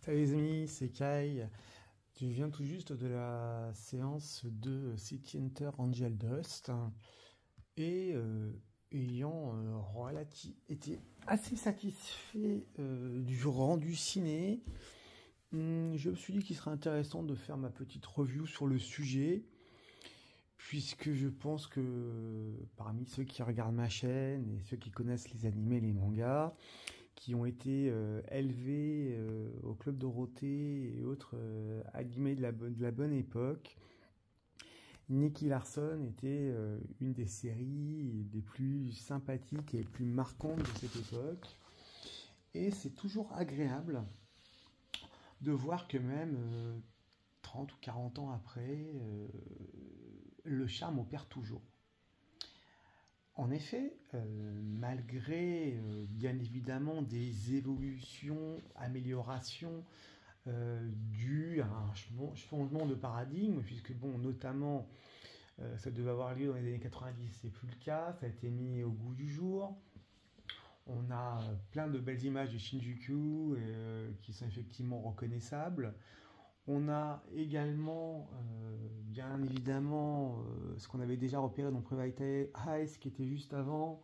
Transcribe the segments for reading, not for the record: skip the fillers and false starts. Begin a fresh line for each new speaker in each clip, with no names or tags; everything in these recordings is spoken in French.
Salut les amis, c'est Kai. Je viens tout juste de la séance de City Hunter Angel Dust et ayant été assez satisfait du rendu ciné, je me suis dit qu'il serait intéressant de faire ma petite review sur le sujet, puisque je pense que parmi ceux qui regardent ma chaîne et ceux qui connaissent les animés et les mangas, qui ont été élevés au Club Dorothée et autres animés de la bonne époque, Nicky Larson était une des séries les plus sympathiques et les plus marquantes de cette époque. Et c'est toujours agréable de voir que même 30 ou 40 ans après, le charme opère toujours. En effet, malgré bien évidemment des évolutions, améliorations dues à un changement de paradigme, puisque bon, notamment, ça devait avoir lieu dans les années 90, c'est plus le cas, ça a été mis au goût du jour. On a plein de belles images de Shinjuku qui sont effectivement reconnaissables. On a également, bien évidemment, ce qu'on avait déjà repéré dans Private Eyes, qui était juste avant.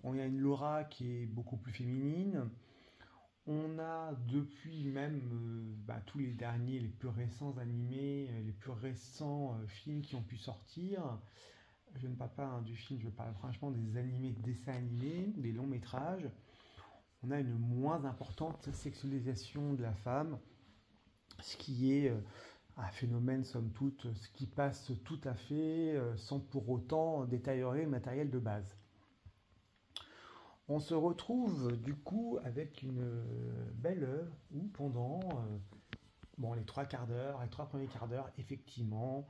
On a une Laura qui est beaucoup plus féminine. On a depuis même tous les derniers, les plus récents animés, les plus récents films qui ont pu sortir. Je ne parle pas du film, je parle franchement des animés, des dessins animés, des longs métrages. On a une moins importante sexualisation de la femme, ce qui est un phénomène somme toute, ce qui passe tout à fait sans pour autant détériorer le matériel de base. On se retrouve du coup avec une belle œuvre où pendant les trois quarts d'heure, les trois premiers quarts d'heure, effectivement,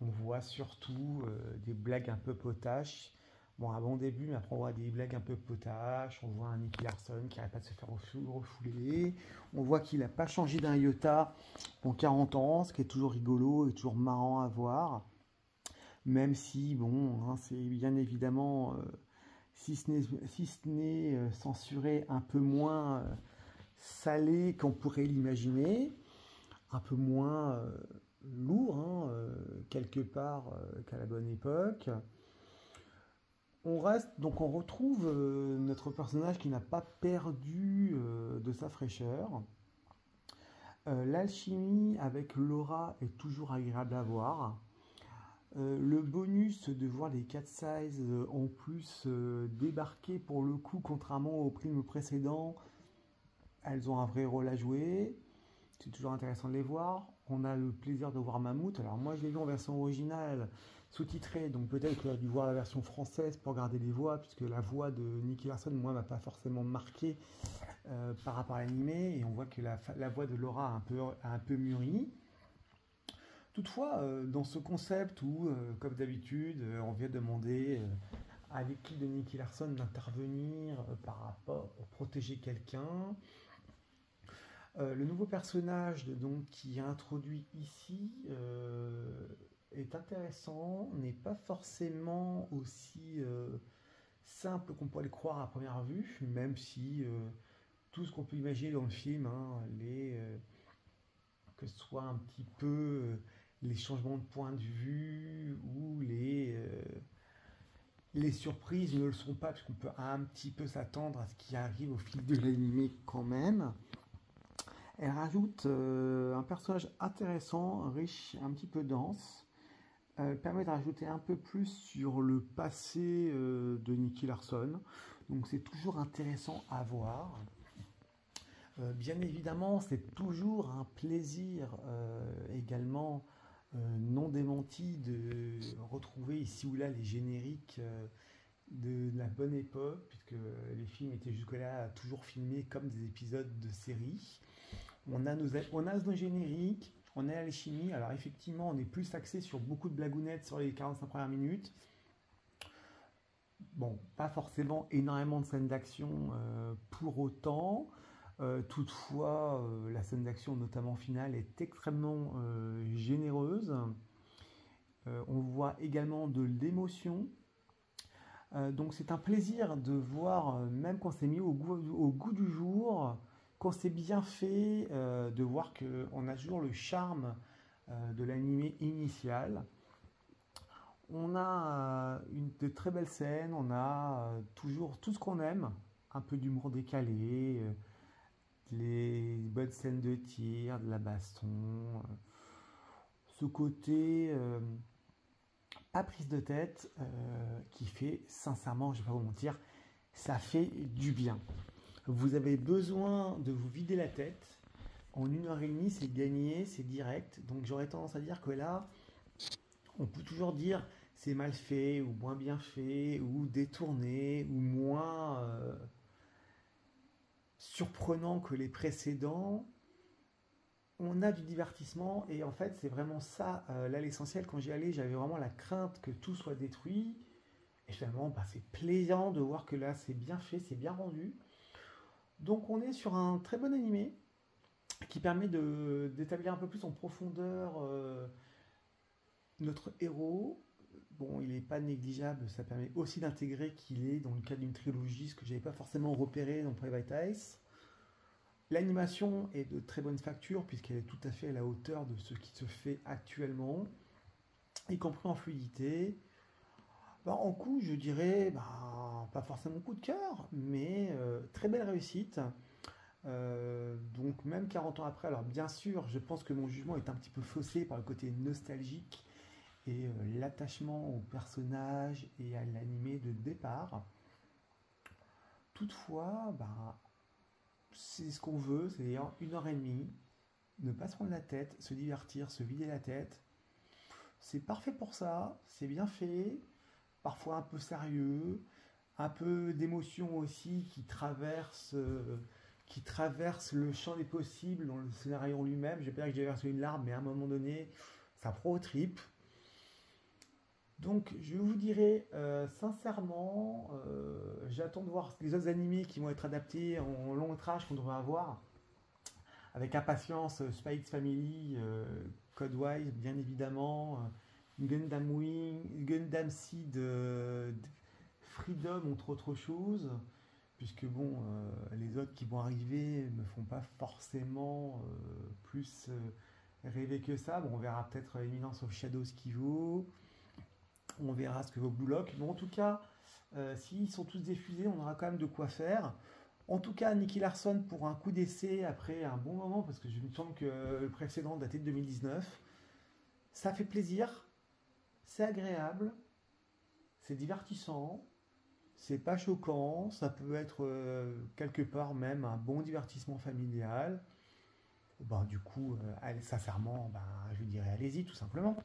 on voit surtout des blagues un peu potaches. Bon, un bon début, mais après on voit des blagues un peu potaches. On voit un Nicky Larson qui n'arrête pas de se faire refouler. On voit qu'il n'a pas changé d'un iota en 40 ans, ce qui est toujours rigolo et toujours marrant à voir. Même si, bon, hein, c'est bien évidemment, si ce n'est censuré, un peu moins salé qu'on pourrait l'imaginer, un peu moins lourd, hein, quelque part, qu'à la bonne époque. On retrouve notre personnage qui n'a pas perdu de sa fraîcheur. L'alchimie avec Laura est toujours agréable à voir. Le bonus de voir les Cat Size en plus débarquer pour le coup, contrairement aux primes précédents, elles ont un vrai rôle à jouer. C'est toujours intéressant de les voir. On a le plaisir de voir Mammouth. Alors moi je l'ai vu en version originale, sous-titrée, donc peut-être que j'aurais dû voir la version française pour garder les voix, puisque la voix de Nicky Larson, moi, m'a pas forcément marqué par rapport à l'animé, et on voit que la voix de Laura a un peu mûri. Toutefois, dans ce concept où, comme d'habitude, on vient demander à l'équipe de Nicky Larson d'intervenir par rapport à protéger quelqu'un, le nouveau personnage qui est introduit ici est intéressant, n'est pas forcément aussi simple qu'on pourrait le croire à première vue, même si tout ce qu'on peut imaginer dans le film, hein, que ce soit un petit peu les changements de point de vue ou les surprises ne le sont pas, puisqu'on peut un petit peu s'attendre à ce qui arrive au fil de l'animé quand même. Elle rajoute un personnage intéressant, riche, un petit peu dense. Elle permet de rajouter un peu plus sur le passé de Nicky Larson. Donc c'est toujours intéressant à voir. Bien évidemment, c'est toujours un plaisir également non démenti de retrouver ici ou là les génériques de la bonne époque, puisque les films étaient jusque-là toujours filmés comme des épisodes de série. On a nos génériques, on a l'alchimie. Alors effectivement, on est plus axé sur beaucoup de blagounettes sur les 45 premières minutes. Bon, pas forcément énormément de scènes d'action pour autant. Toutefois, la scène d'action, notamment finale, est extrêmement généreuse. On voit également de l'émotion. Donc c'est un plaisir de voir, même quand c'est mis au goût du jour, quand c'est bien fait, de voir qu'on a toujours le charme de l'animé initial. On a de très belles scènes, on a toujours tout ce qu'on aime, un peu d'humour décalé, les bonnes scènes de tir, de la baston, ce côté pas prise de tête qui fait, sincèrement, je vais pas vous mentir, ça fait du bien. Vous avez besoin de vous vider la tête. En 1 h 30, c'est gagné, c'est direct. Donc j'aurais tendance à dire que là, on peut toujours dire c'est mal fait ou moins bien fait ou détourné ou moins surprenant que les précédents. On a du divertissement et en fait c'est vraiment ça là l'essentiel. Quand j'y allais, j'avais vraiment la crainte que tout soit détruit et finalement bah, c'est plaisant de voir que là c'est bien fait, c'est bien rendu. Donc on est sur un très bon animé qui permet d'établir un peu plus en profondeur notre héros. Bon, il n'est pas négligeable, ça permet aussi d'intégrer qu'il est dans le cadre d'une trilogie, ce que je n'avais pas forcément repéré dans Private Eyes. L'animation est de très bonne facture puisqu'elle est tout à fait à la hauteur de ce qui se fait actuellement, y compris en fluidité. Ben, en coup, je dirais, ben, pas forcément coup de cœur, mais très belle réussite. Donc même 40 ans après, alors bien sûr, je pense que mon jugement est un petit peu faussé par le côté nostalgique et l'attachement au personnage et à l'animé de départ. Toutefois, ben, c'est ce qu'on veut, c'est-à-dire 1 h 30, ne pas se prendre la tête, se divertir, se vider la tête. C'est parfait pour ça, c'est bien fait, parfois un peu sérieux, un peu d'émotion aussi qui traverse le champ des possibles dans le scénario lui-même. Je ne vais pas dire que j'ai versé une larme, mais à un moment donné, ça prend aux tripes. Donc je vous dirais sincèrement, j'attends de voir les autres animés qui vont être adaptés en long métrage qu'on devrait avoir. Avec impatience, Spy X Family, Codewise bien évidemment, Gundam Wing, Gundam Seed, Freedom entre autres choses. Puisque bon, les autres qui vont arriver ne me font pas forcément plus rêver que ça. Bon, on verra peut-être Eminence of Shadows ce qui vaut. On verra ce que vaut Blue Lock. Mais en tout cas, s'ils sont tous diffusés, on aura quand même de quoi faire. En tout cas, Nicky Larson pour un coup d'essai après un bon moment, parce que je me semble que le précédent datait de 2019. Ça fait plaisir, c'est agréable, c'est divertissant, c'est pas choquant, ça peut être quelque part même un bon divertissement familial. Ben, du coup, sincèrement, ben, je dirais allez-y tout simplement.